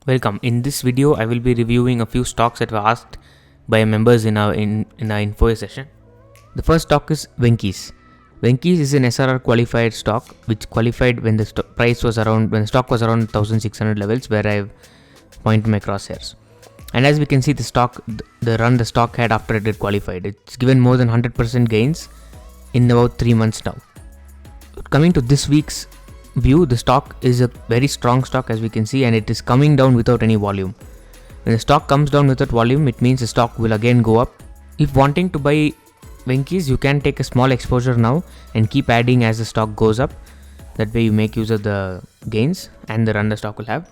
Welcome. In this video, I will be reviewing a few stocks that were asked by members in our info session. The first stock is Venky's. Venky's is an SRR qualified stock which qualified when the stock was around 1600 levels, where I've pointed my crosshairs. And as we can see, the stock had after it qualified, it's given more than 100% gains in about 3 months now. Coming to this week's view, the stock is a very strong stock, as we can see, and it is coming down without any volume. When the stock comes down without volume, it means the stock will again go up. If wanting to buy Venky's, you can take a small exposure now and keep adding as the stock goes up. That way you make use of the gains and the run the stock will have.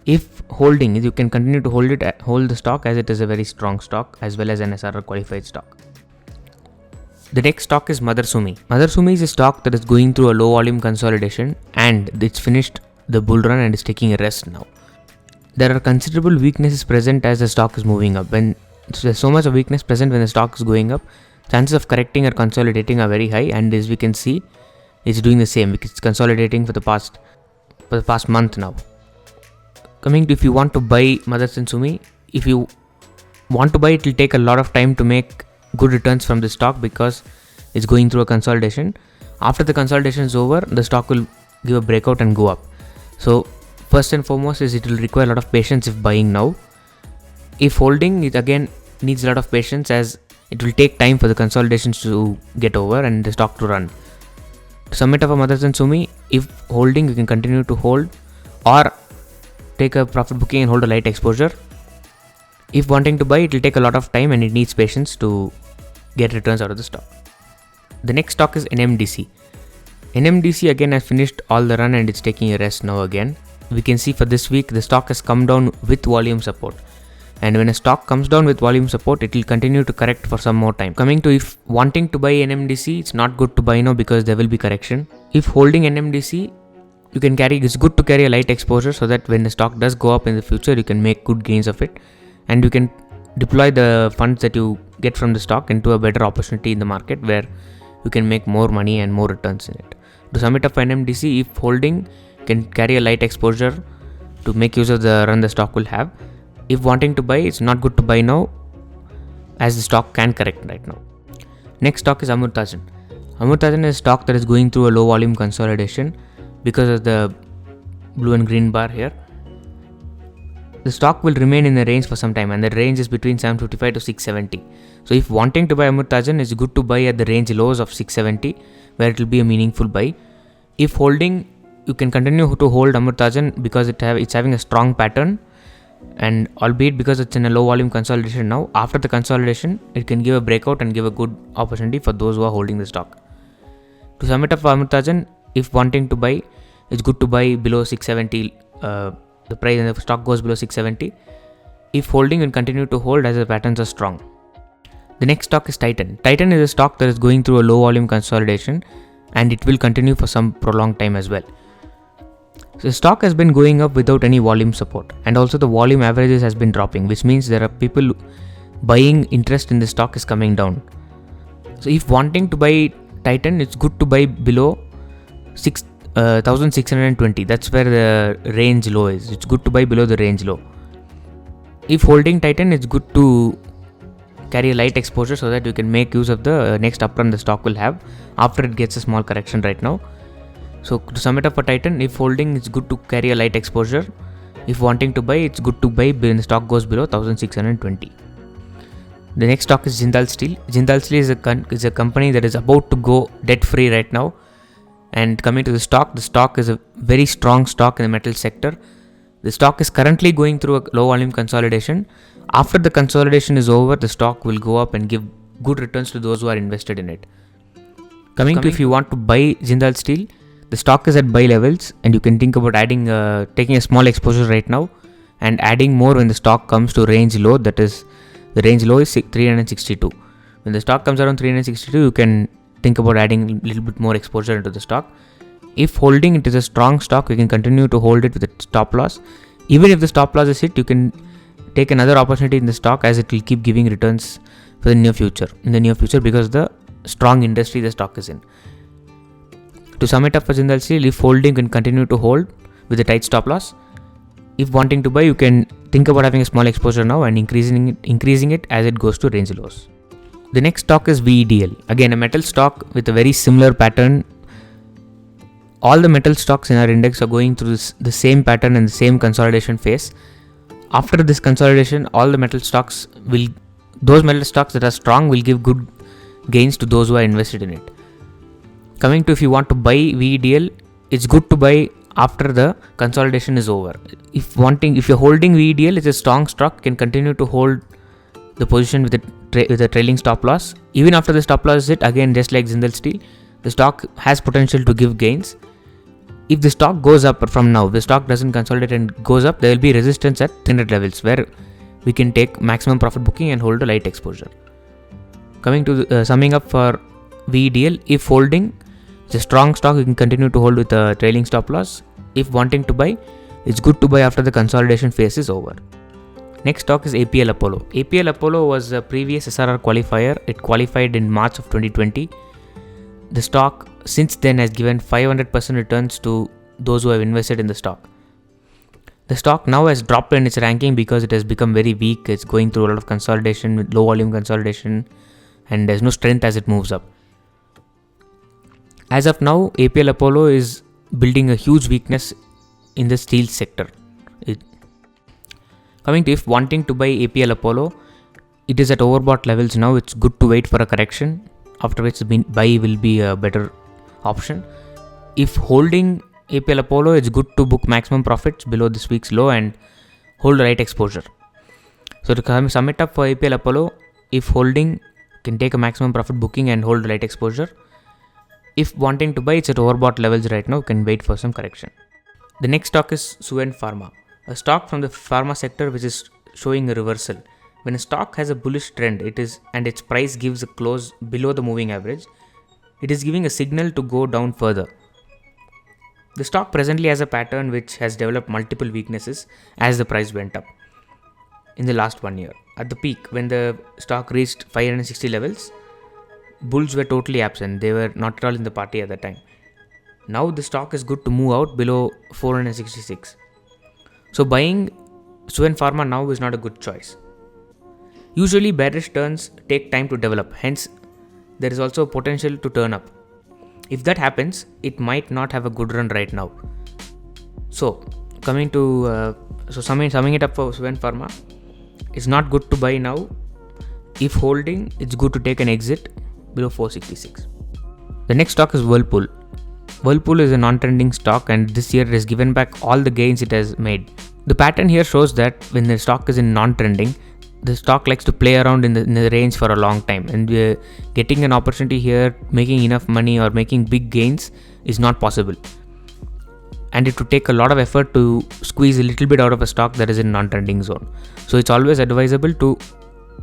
If holding, you can continue to hold the stock, as it is a very strong stock as well as an SRR qualified stock. The next stock is Motherson. Motherson is a stock that is going through a low volume consolidation and it's finished the bull run and is taking a rest now. There are considerable weaknesses present as the stock is moving up. When there's so much of weakness present when the stock is going up, chances of correcting or consolidating are very high, and as we can see, it's doing the same. It's consolidating for the past month now. Coming to, if you want to buy Motherson Sumi, if you want to buy, it will take a lot of time to make good returns from the stock because it's going through a consolidation. After the consolidation is over, the stock will give a breakout and go up. So first and foremost is it will require a lot of patience if buying now. If holding, it again needs a lot of patience, as it will take time for the consolidations to get over and the stock to run. To sum it up for Motherson Sumi, if holding, you can continue to hold or take a profit booking and hold a light exposure. If wanting to buy, it will take a lot of time and it needs patience to get returns out of the stock. The next stock is NMDC. NMDC again has finished all the run and it's taking a rest now again. We can see for this week the stock has come down with volume support. And when a stock comes down with volume support, it will continue to correct for some more time. Coming to, if wanting to buy NMDC, it's not good to buy now because there will be correction. If holding NMDC, it's good to carry a light exposure so that when the stock does go up in the future, you can make good gains of it. And you can deploy the funds that you get from the stock into a better opportunity in the market where you can make more money and more returns in it. To sum it up for NMDC, if holding, can carry a light exposure to make use of the run the stock will have. If wanting to buy, it's not good to buy now, as the stock can correct right now. Next stock is Amurtajan. Amurtajan is a stock that is going through a low volume consolidation because of the blue and green bar here. The stock will remain in the range for some time, and the range is between 755 to 670. So if wanting to buy Amurtajan, it's good to buy at the range lows of 670, where it will be a meaningful buy. If holding, you can continue to hold Amurtajan because it's having a strong pattern, and albeit because it's in a low volume consolidation now, after the consolidation, it can give a breakout and give a good opportunity for those who are holding the stock. To sum it up for Amurtajan, if wanting to buy, it's good to buy below 670. The price and the stock goes below 670. If holding, will continue to hold as the patterns are strong. The next stock is Titan. Titan is a stock that is going through a low volume consolidation and it will continue for some prolonged time as well. So the stock has been going up without any volume support, and also the volume averages has been dropping, which means there are people buying interest in the stock is coming down. So if wanting to buy Titan, it's good to buy below 1620. That's where the range low is. It's good to buy below the range low. If holding Titan, it's good to carry a light exposure so that you can make use of the next uptrend the stock will have after it gets a small correction right now. So to sum it up for Titan, if holding, it's good to carry a light exposure. If wanting to buy, it's good to buy when the stock goes below 1620. The next stock is Jindal Steel. Jindal Steel is a company that is about to go debt free right now. And coming to the stock is a very strong stock in the metal sector. The stock is currently going through a low volume consolidation. After the consolidation is over, the stock will go up and give good returns to those who are invested in it. Coming to, if you want to buy Jindal Steel, the stock is at buy levels and you can think about taking a small exposure right now and adding more when the stock comes to range low. That is, the range low is 362. When the stock comes around 362, you can think about adding a little bit more exposure into the stock. If holding, it is a strong stock, you can continue to hold it with a stop loss. Even if the stop loss is hit, you can take another opportunity in the stock, as it will keep giving returns for the near future because of the strong industry the stock is in. To sum it up for Jindal Steel, if holding, you can continue to hold with a tight stop loss. If wanting to buy, you can think about having a small exposure now and increasing it as it goes to range lows. The next stock is VEDL. Again, a metal stock with a very similar pattern. All the metal stocks in our index are going through the same pattern and the same consolidation phase. After this consolidation, all the those metal stocks that are strong will give good gains to those who are invested in it. Coming to if you want to buy VEDL, it's good to buy after the consolidation is over. If you're holding VEDL, it's a strong stock, you can continue to hold the position with a trailing stop loss. Even after the stop loss is hit, again just like Jindal Steel, the stock has potential to give gains. If the stock goes up from now, the stock doesn't consolidate and goes up, there will be resistance at 300 levels where we can take maximum profit booking and hold a light exposure. Coming to summing up for VEDL, if holding, it's a strong stock, you can continue to hold with a trailing stop loss. If wanting to buy, it's good to buy after the consolidation phase is over. Next stock is APL Apollo. APL Apollo was a previous SRR qualifier. It qualified in March of 2020. The stock since then has given 500% returns to those who have invested in the stock. The stock now has dropped in its ranking because it has become very weak. It's going through a lot of consolidation, low volume consolidation, and there's no strength as it moves up. As of now, APL Apollo is building a huge weakness in the steel sector. Coming to if wanting to buy APL Apollo, it is at overbought levels now. It's good to wait for a correction, after which buy will be a better option. If holding APL Apollo, it's good to book maximum profits below this week's low and hold the right exposure. So to sum it up for APL Apollo, if holding, can take a maximum profit booking and hold the right exposure. If wanting to buy, it's at overbought levels right now, can wait for some correction. The next stock is Suven Pharma, a stock from the pharma sector which is showing a reversal. When a stock has a bullish trend, and its price gives a close below the moving average, it is giving a signal to go down further. The stock presently has a pattern which has developed multiple weaknesses as the price went up in the last 1 year. At the peak, when the stock reached 560 levels, bulls were totally absent. They were not at all in the party at that time. Now the stock is good to move out below 466. So buying Suven Pharma now is not a good choice. Usually bearish turns take time to develop, hence there is also potential to turn up. If that happens, it might not have a good run right now. So coming to summing it up for Suven Pharma, it's not good to buy now. If holding, it's good to take an exit below 466. The next stock is Whirlpool. Whirlpool is a non-trending stock, and this year it has given back all the gains it has made. The pattern here shows that when the stock is in non-trending, the stock likes to play around in the range for a long time, and getting an opportunity here, making enough money or making big gains is not possible. And it would take a lot of effort to squeeze a little bit out of a stock that is in non-trending zone. So it's always advisable to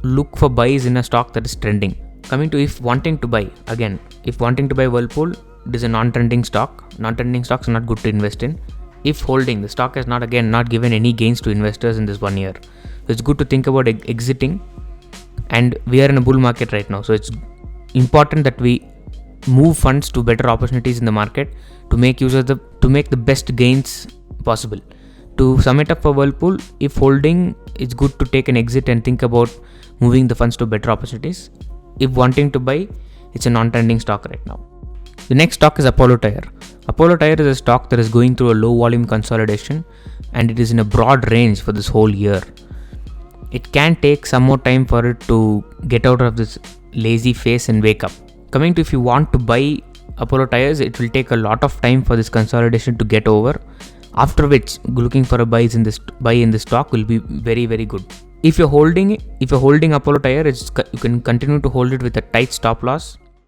look for buys in a stock that is trending. Coming to if wanting to buy, again, if wanting to buy Whirlpool, it is a non-trending stock. Non-trending stocks are not good to invest in. If holding, the stock has not given any gains to investors in this 1 year. So it's good to think about exiting, and we are in a bull market right now. So it's important that we move funds to better opportunities in the market to make the best gains possible. To sum it up for Whirlpool, if holding, it's good to take an exit and think about moving the funds to better opportunities. If wanting to buy, it's a non-trending stock right now. The next stock is Apollo Tyre. Apollo Tyre is a stock that is going through a low volume consolidation, and it is in a broad range for this whole year. It can take some more time for it to get out of this lazy phase and wake up. Coming to if you want to buy Apollo Tyres, it will take a lot of time for this consolidation to get over, after which looking for a buy in this stock will be very, very good. If you're holding Apollo Tyre, you can continue to hold it with a tight stop loss